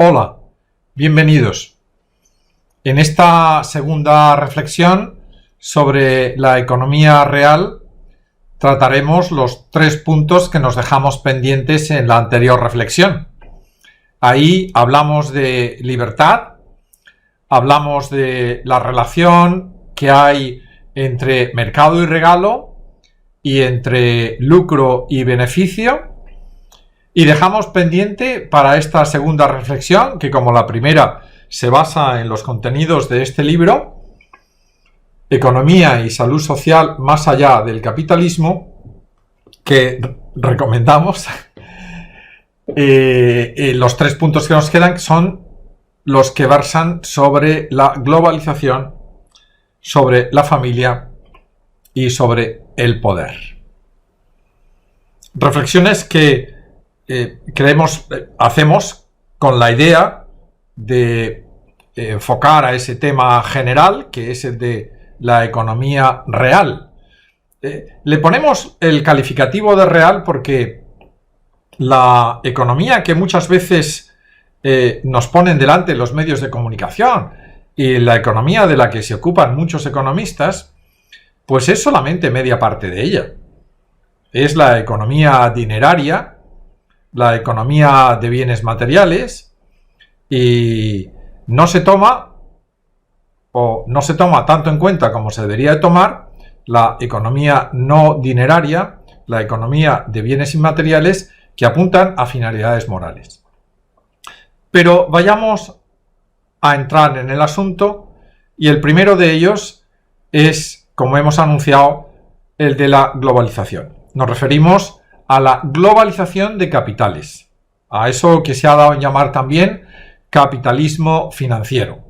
Hola, bienvenidos. En esta segunda reflexión sobre la economía real trataremos los 3 puntos que nos dejamos pendientes en la anterior reflexión. Ahí hablamos de libertad, hablamos de la relación que hay entre mercado y regalo y entre lucro y beneficio. Y dejamos pendiente para esta segunda reflexión, que como la primera se basa en los contenidos de este libro, Economía y Salud Social más allá del capitalismo, que recomendamos. Los 3 puntos que nos quedan son los que versan sobre la globalización, sobre la familia y sobre el poder. Reflexiones que hacemos con la idea de enfocar a ese tema general, que es el de la economía real. Le ponemos el calificativo de real porque la economía que muchas veces nos ponen delante los medios de comunicación y la economía de la que se ocupan muchos economistas, pues es solamente media parte de ella. Es la economía dineraria, la economía de bienes materiales, y no se toma tanto en cuenta como se debería de tomar la economía no dineraria, la economía de bienes inmateriales que apuntan a finalidades morales. Pero vayamos a entrar en el asunto, y el primero de ellos es, como hemos anunciado, el de la globalización. Nos referimos a la globalización de capitales, a eso que se ha dado en llamar también capitalismo financiero.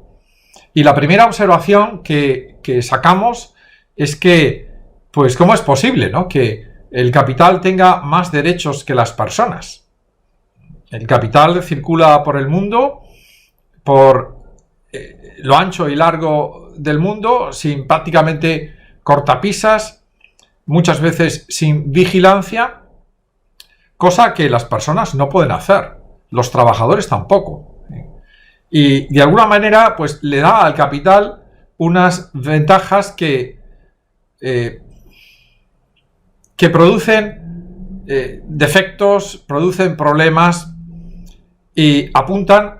Y la primera observación que sacamos es que, pues, ¿cómo es posible, ¿no?, que el capital tenga más derechos que las personas? El capital circula por el mundo, por lo ancho y largo del mundo, sin prácticamente cortapisas, muchas veces sin vigilancia, cosa que las personas no pueden hacer, los trabajadores tampoco. Y de alguna manera, pues le da al capital unas ventajas que producen defectos, producen problemas y apuntan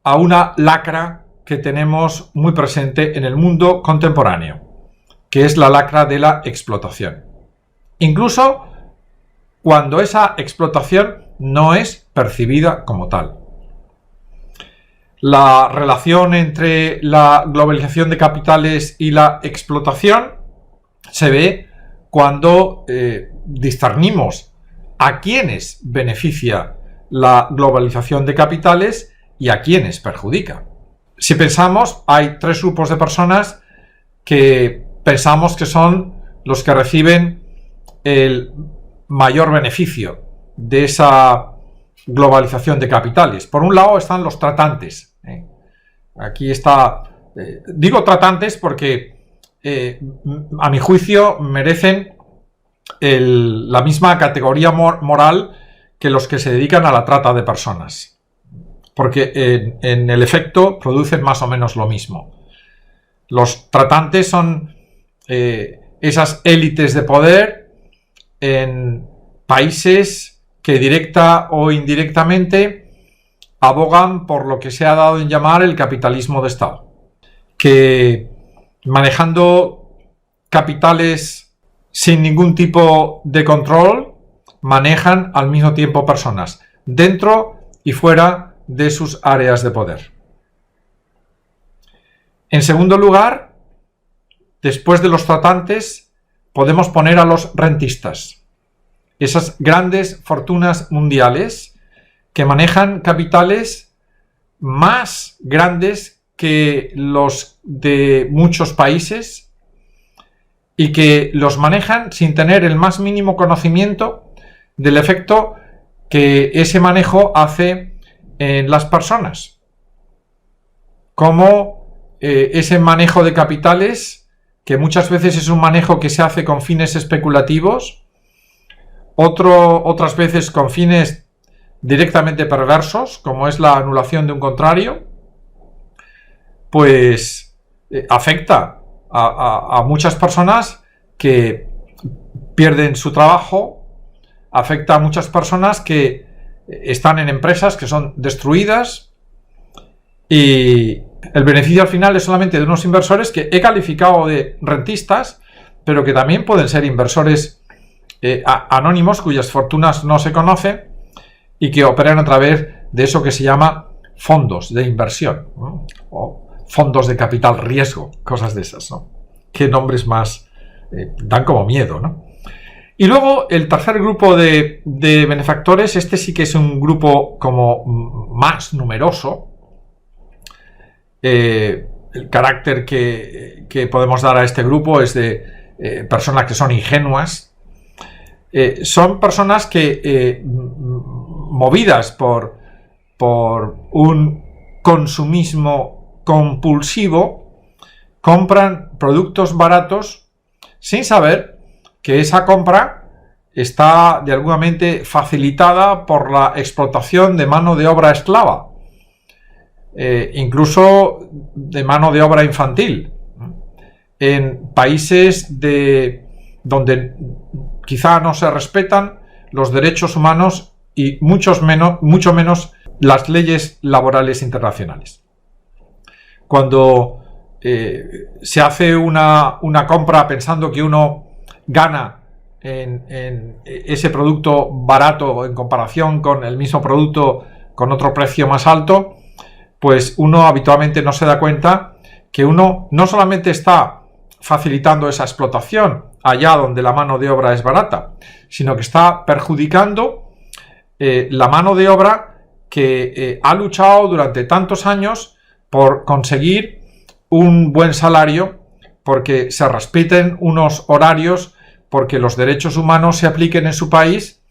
a una lacra que tenemos muy presente en el mundo contemporáneo, que es la lacra de la explotación. Incluso cuando esa explotación no es percibida como tal. La relación entre la globalización de capitales y la explotación se ve cuando discernimos a quiénes beneficia la globalización de capitales y a quiénes perjudica. Si pensamos, hay 3 grupos de personas que pensamos que son los que reciben el mayor beneficio de esa globalización de capitales. Por un lado están los tratantes. Aquí está, digo tratantes porque a mi juicio merecen la misma categoría moral que los que se dedican a la trata de personas, porque en el efecto producen más o menos lo mismo. Los tratantes son esas élites de poder en países que directa o indirectamente abogan por lo que se ha dado en llamar el capitalismo de Estado, que manejando capitales sin ningún tipo de control, manejan al mismo tiempo personas dentro y fuera de sus áreas de poder. En segundo lugar, después de los tratantes, podemos poner a los rentistas, esas grandes fortunas mundiales que manejan capitales más grandes que los de muchos países y que los manejan sin tener el más mínimo conocimiento del efecto que ese manejo hace en las personas. Como ese manejo de capitales, que muchas veces es un manejo que se hace con fines especulativos, otras veces con fines directamente perversos, como es la anulación de un contrario, pues afecta a muchas personas que pierden su trabajo, afecta a muchas personas que están en empresas que son destruidas, y el beneficio al final es solamente de unos inversores que he calificado de rentistas, pero que también pueden ser inversores anónimos cuyas fortunas no se conocen y que operan a través de eso que se llama fondos de inversión, ¿no? O fondos de capital riesgo, cosas de esas, ¿no? Qué nombres más dan como miedo, ¿no? Y luego el tercer grupo de benefactores, este sí que es un grupo como más numeroso. El carácter que podemos dar a este grupo es de personas que son ingenuas. Son personas que, movidas por un consumismo compulsivo, compran productos baratos sin saber que esa compra está de alguna manera facilitada por la explotación de mano de obra esclava, incluso de mano de obra infantil, en países donde quizá no se respetan los derechos humanos y mucho menos las leyes laborales internacionales. Cuando se hace una compra pensando que uno gana en ese producto barato en comparación con el mismo producto con otro precio más alto, pues uno habitualmente no se da cuenta que uno no solamente está facilitando esa explotación allá donde la mano de obra es barata, sino que está perjudicando la mano de obra que ha luchado durante tantos años por conseguir un buen salario, porque se respeten unos horarios, porque los derechos humanos se apliquen en su país,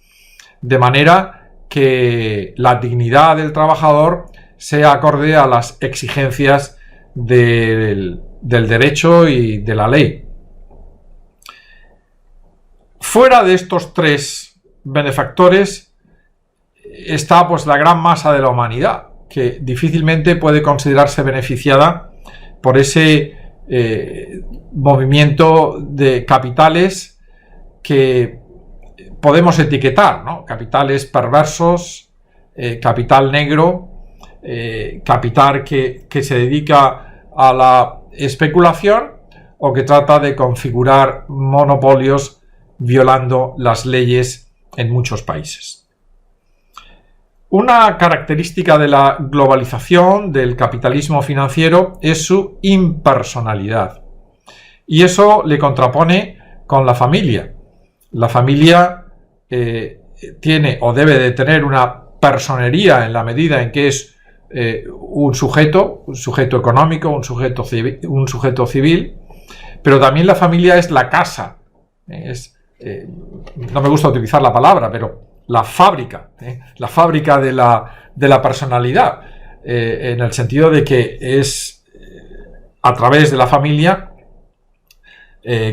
de manera que la dignidad del trabajador sea acorde a las exigencias del derecho y de la ley. Fuera de estos tres benefactores está pues la gran masa de la humanidad, que difícilmente puede considerarse beneficiada por ese movimiento de capitales que podemos etiquetar, ¿no? Capitales perversos, capital negro, capital que se dedica a la especulación o que trata de configurar monopolios violando las leyes en muchos países. Una característica de la globalización del capitalismo financiero es su impersonalidad, y eso le contrapone con la familia. La familia tiene o debe de tener una personería en la medida en que es un sujeto económico, un sujeto civil, pero también la familia es la casa, no me gusta utilizar la palabra, pero la fábrica de la personalidad, en el sentido de que es a través de la familia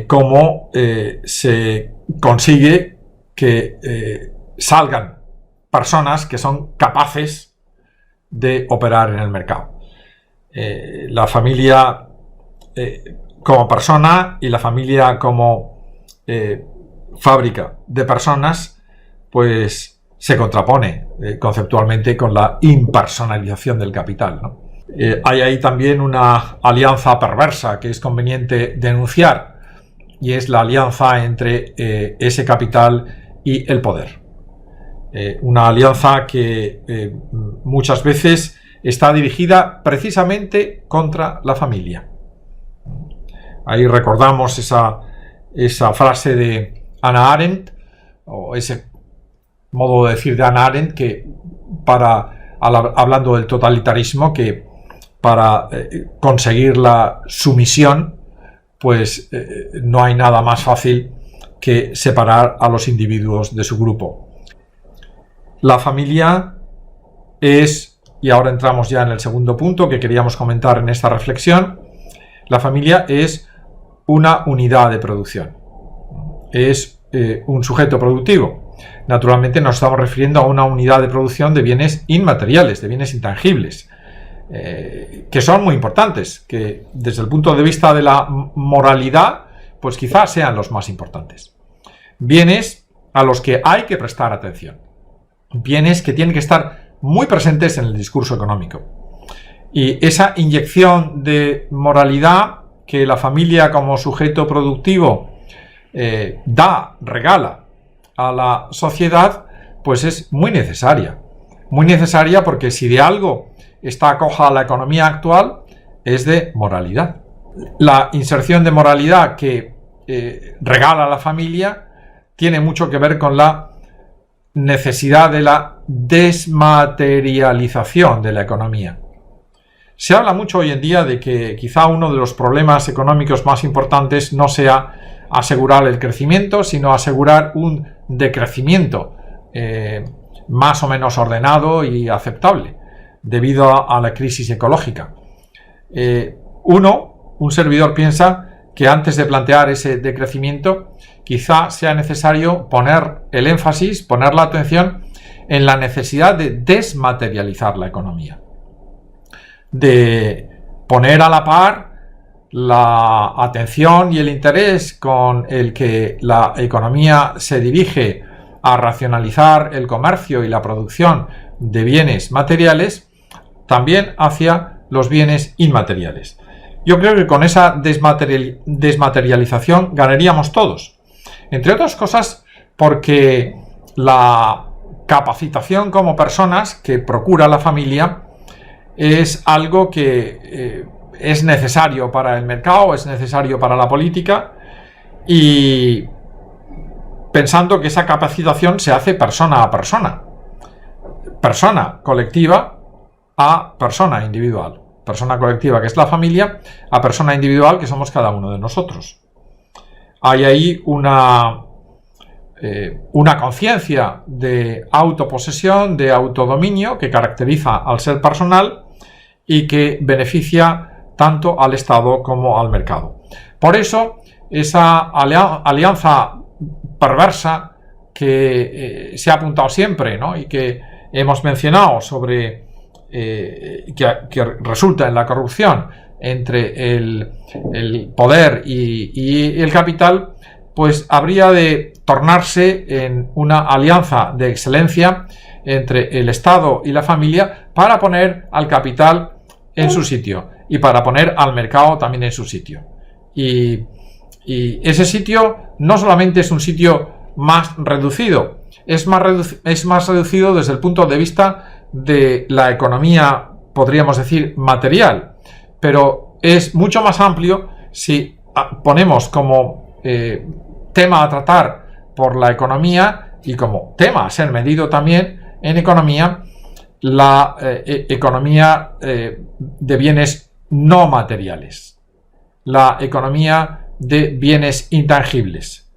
cómo se consigue que salgan personas que son capaces de operar en el mercado. La familia como persona y la familia como fábrica de personas, pues se contrapone conceptualmente con la impersonalización del capital, ¿no? Hay ahí también una alianza perversa que es conveniente denunciar, y es la alianza entre ese capital y el poder. Una alianza que muchas veces está dirigida precisamente contra la familia. Ahí recordamos esa frase de Hannah Arendt, o ese modo de decir de Hannah Arendt, que hablando del totalitarismo, que para conseguir la sumisión, pues no hay nada más fácil que separar a los individuos de su grupo. La familia es, y ahora entramos ya en el segundo punto que queríamos comentar en esta reflexión, la familia es una unidad de producción, es un sujeto productivo, naturalmente nos estamos refiriendo a una unidad de producción de bienes inmateriales, de bienes intangibles, que son muy importantes, que desde el punto de vista de la moralidad, pues quizás sean los más importantes. Bienes a los que hay que prestar atención. Bienes que tienen que estar muy presentes en el discurso económico. Y esa inyección de moralidad que la familia como sujeto productivo regala a la sociedad, pues es muy necesaria. Muy necesaria porque si de algo está coja la economía actual, es de moralidad. La inserción de moralidad que regala a la familia tiene mucho que ver con la necesidad de la desmaterialización de la economía. Se habla mucho hoy en día de que quizá uno de los problemas económicos más importantes no sea asegurar el crecimiento, sino asegurar un decrecimiento más o menos ordenado y aceptable debido a la crisis ecológica. Un servidor piensa que antes de plantear ese decrecimiento, quizá sea necesario poner el énfasis, poner la atención en la necesidad de desmaterializar la economía, de poner a la par la atención y el interés con el que la economía se dirige a racionalizar el comercio y la producción de bienes materiales, también hacia los bienes inmateriales. Yo creo que con esa desmaterialización ganaríamos todos. Entre otras cosas, porque la capacitación como personas que procura la familia es algo que es necesario para el mercado, es necesario para la política, y pensando que esa capacitación se hace persona a persona, persona colectiva a persona individual. Persona colectiva, que es la familia, a persona individual, que somos cada uno de nosotros. Hay ahí una conciencia de autoposesión, de autodominio, que caracteriza al ser personal y que beneficia tanto al Estado como al mercado. Por eso, esa alianza perversa que se ha apuntado siempre, ¿no?, y que hemos mencionado sobre que resulta en la corrupción entre el poder y el capital, pues habría de tornarse en una alianza de excelencia entre el Estado y la familia para poner al capital en su sitio y para poner al mercado también en su sitio. Y ese sitio no solamente es un sitio más reducido, es más reducido desde el punto de vista de la economía, podríamos decir, material, pero es mucho más amplio si ponemos como tema a tratar por la economía y como tema a ser medido también en economía, la economía de bienes no materiales, la economía de bienes intangibles,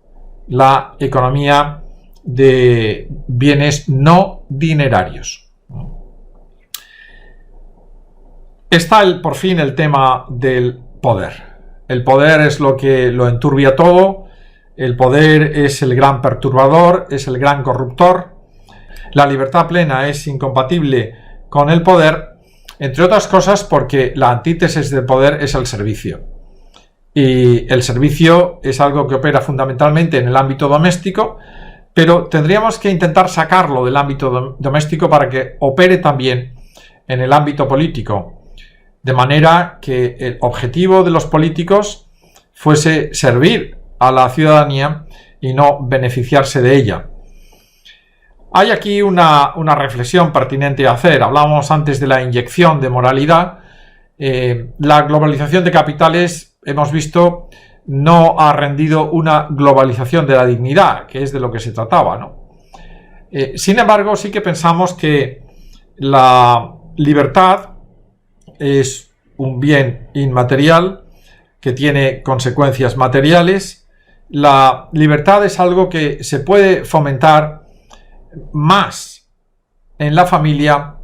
la economía de bienes no dinerarios. Está por fin el tema del poder. El poder es lo que lo enturbia todo, el poder es el gran perturbador, es el gran corruptor. La libertad plena es incompatible con el poder, entre otras cosas porque la antítesis del poder es el servicio. Y el servicio es algo que opera fundamentalmente en el ámbito doméstico, pero tendríamos que intentar sacarlo del ámbito doméstico para que opere también en el ámbito político, de manera que el objetivo de los políticos fuese servir a la ciudadanía y no beneficiarse de ella. Hay aquí una reflexión pertinente a hacer. Hablábamos antes de la inyección de moralidad. La globalización de capitales, hemos visto, no ha rendido una globalización de la dignidad, que es de lo que se trataba, ¿no? Sin embargo, sí que pensamos que la libertad es un bien inmaterial que tiene consecuencias materiales. La libertad es algo que se puede fomentar más en la familia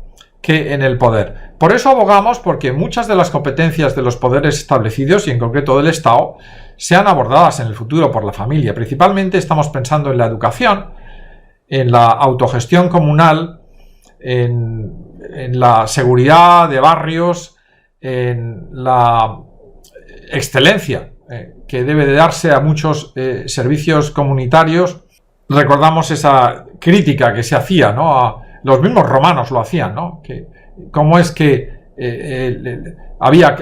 que en el poder. Por eso abogamos porque muchas de las competencias de los poderes establecidos, y en concreto del Estado, sean abordadas en el futuro por la familia. Principalmente estamos pensando en la educación, en la autogestión comunal, en la seguridad de barrios, en la excelencia que debe de darse a muchos servicios comunitarios. Recordamos esa crítica que se hacía, ¿no? Los mismos romanos lo hacían, ¿no? Que cómo es que había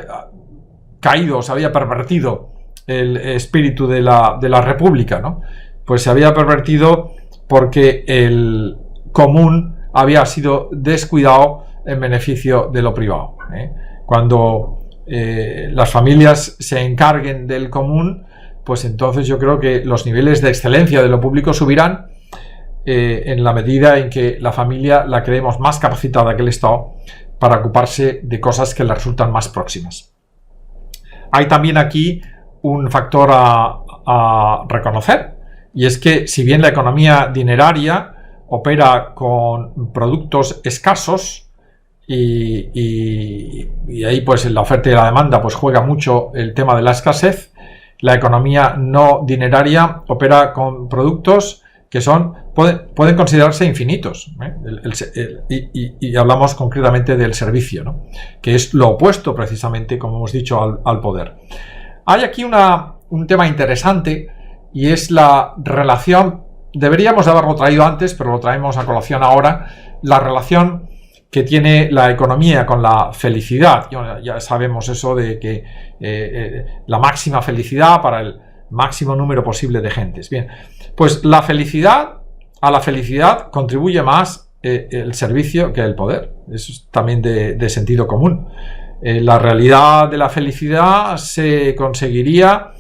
caído, se había pervertido el espíritu de la república, ¿no? Pues se había pervertido porque el común había sido descuidado en beneficio de lo privado, ¿eh? Cuando las familias se encarguen del común, pues entonces yo creo que los niveles de excelencia de lo público subirán en la medida en que la familia la creemos más capacitada que el Estado para ocuparse de cosas que le resultan más próximas. Hay también aquí un factor a reconocer, y es que si bien la economía dineraria opera con productos escasos, y ahí pues en la oferta y la demanda pues juega mucho el tema de la escasez, la economía no dineraria opera con productos que pueden considerarse infinitos, ¿eh? Y hablamos concretamente del servicio, ¿no? Que es lo opuesto precisamente, como hemos dicho, al poder. Hay aquí un tema interesante, y es la relación, deberíamos de haberlo traído antes, pero lo traemos a colación ahora, la relación que tiene la economía con la felicidad. Ya sabemos eso de que la máxima felicidad para el máximo número posible de gentes. Bien, pues a la felicidad contribuye más el servicio que el poder. Eso es también de sentido común. La realidad de la felicidad se conseguiría,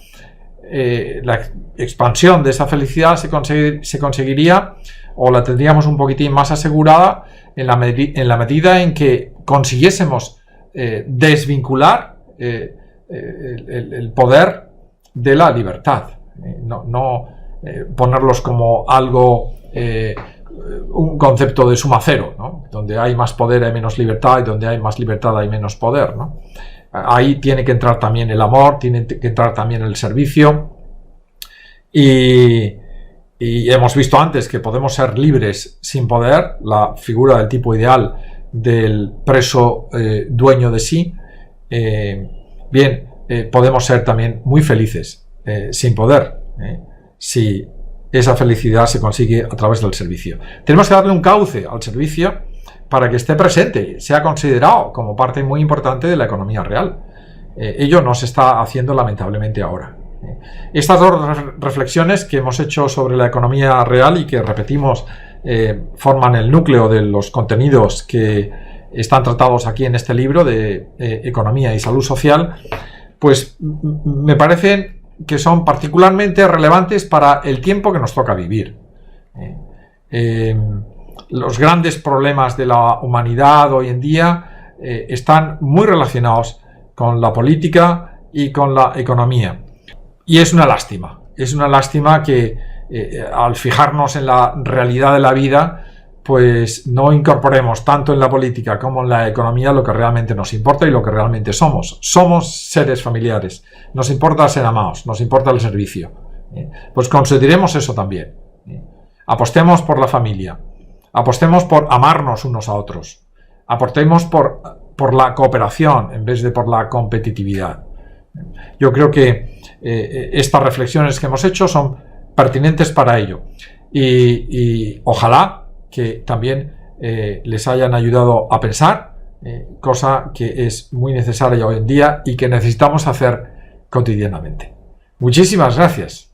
la expansión de esa felicidad se conseguiría, o la tendríamos un poquitín más asegurada, en la medida en que consiguiésemos desvincular el poder de la libertad, no ponerlos como algo, un concepto de suma cero, ¿no? Donde hay más poder hay menos libertad, y donde hay más libertad hay menos poder, ¿no? Ahí tiene que entrar también el amor, tiene que entrar también el servicio, y hemos visto antes que podemos ser libres sin poder, la figura del tipo ideal del preso dueño de sí. Podemos ser también muy felices sin poder, si esa felicidad se consigue a través del servicio. Tenemos que darle un cauce al servicio para que esté presente, sea considerado como parte muy importante de la economía real. Ello no se está haciendo lamentablemente ahora. Estas dos reflexiones que hemos hecho sobre la economía real y que repetimos forman el núcleo de los contenidos que están tratados aquí en este libro de Economía y Salud Social, pues me parecen que son particularmente relevantes para el tiempo que nos toca vivir. Los grandes problemas de la humanidad hoy en día están muy relacionados con la política y con la economía. Y es una lástima que al fijarnos en la realidad de la vida, pues no incorporemos tanto en la política como en la economía lo que realmente nos importa y lo que realmente somos. Somos seres familiares, nos importa ser amados, nos importa el servicio. Pues consideremos eso también. Apostemos por la familia, apostemos por amarnos unos a otros, apostemos por la cooperación en vez de por la competitividad. Yo creo que estas reflexiones que hemos hecho son pertinentes para ello, y ojalá que también les hayan ayudado a pensar, cosa que es muy necesaria hoy en día y que necesitamos hacer cotidianamente. Muchísimas gracias.